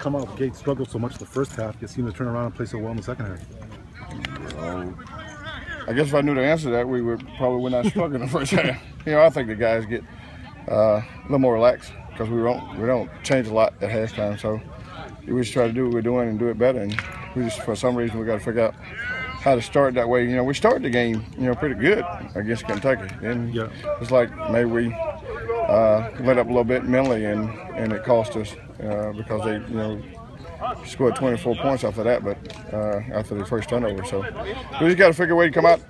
come out of the gate, struggled so much the first half, you seem to turn around and play so well in the second half? I guess if I knew the answer to that, we would not struggle in the first half. I think the guys get a little more relaxed because we don't change a lot at halftime. So we just try to do what we're doing and do it better. And we just, for some reason, we got to figure out how to start that way. We started the game, pretty good against Kentucky. And it's like maybe we let up a little bit mentally, and it cost us because they, scored 24 points after that, but after the first turnover. So we just got to figure a way to come out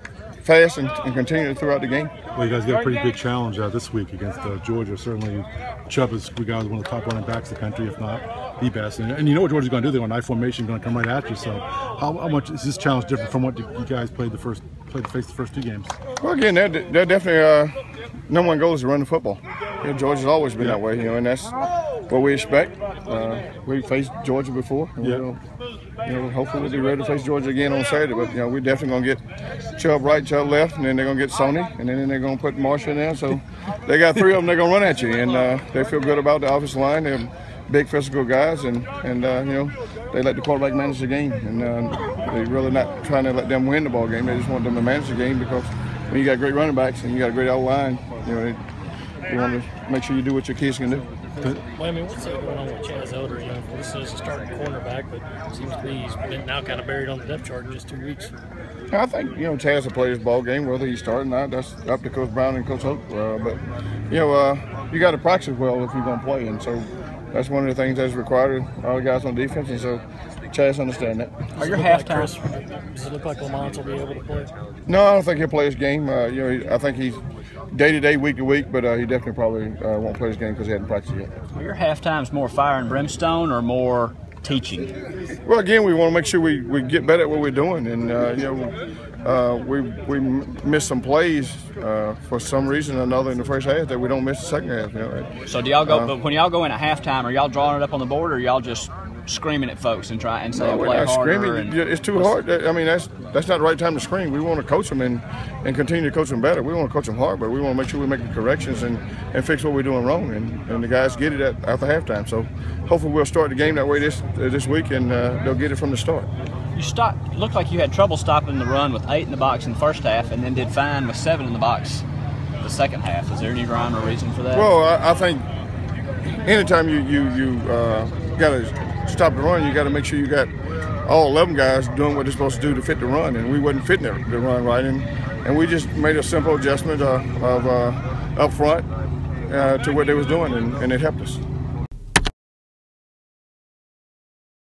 fast and continue throughout the game. Well, you guys got a pretty big challenge this week against Georgia. Certainly, Chubb is regarded as one of the top running backs in the country, if not the best. And you know what Georgia's going to do. They're on I formation, going to come right at you. So how much is this challenge different from what you guys played the first two games? Well, again, they're definitely number one goal is to run the football. Georgia's always been that way, and that's what we expect. We faced Georgia before. And hopefully we'll be ready to face Georgia again on Saturday. But we're definitely going to get Chubb right, Chubb left, and then they're going to get Sony, and then they're going to put Marshall in there. So they got three of them. They're going to run at you, and they feel good about the offensive line. They're big physical guys, and they let the quarterback manage the game, and they're really not trying to let them win the ball game. They just want them to manage the game because when you got great running backs and you got a great outline, you want to make sure you do what your kids can do. Well, what's going on with Chaz Elder? This is a starting cornerback, but it seems to me he's been now kind of buried on the depth chart in just 2 weeks. I think, Chaz will play his ball game, whether he's starting or not. That's up to Coach Brown and Coach Hope. But, you got to practice well if you're going to play. And so that's one of the things that's required of all the guys on defense. And so Chaz understands that. Are your halftime? Does it look like Lamont will be able to play? No, I don't think he'll play his game. I think he's day-to-day, week-to-week, but he definitely probably won't play his game because he hasn't practiced yet. Are your halftimes more fire and brimstone or more teaching? Well, again, we want to make sure we get better at what we're doing, and we missed some plays for some reason or another in the first half that we don't miss the second half. So do y'all go? But when y'all go in at halftime, are y'all drawing it up on the board, or are y'all just screaming at folks and try and say play harder? It's too hard. That's not the right time to scream. We want to coach them and continue to coach them better. We want to coach them hard, but we want to make sure we make the corrections and fix what we're doing wrong. And the guys get it after halftime. So hopefully we'll start the game that way this week, and they'll get it from the start. You looked like you had trouble stopping the run with 8 in the box in the first half, and then did fine with 7 in the box the second half. Is there any rhyme or reason for that? Well, I think anytime you got to stop the run, you got to make sure you got all 11 guys doing what they're supposed to do to fit the run, and we wasn't fitting the run right, and we just made a simple adjustment of up front to what they was doing, and it helped us.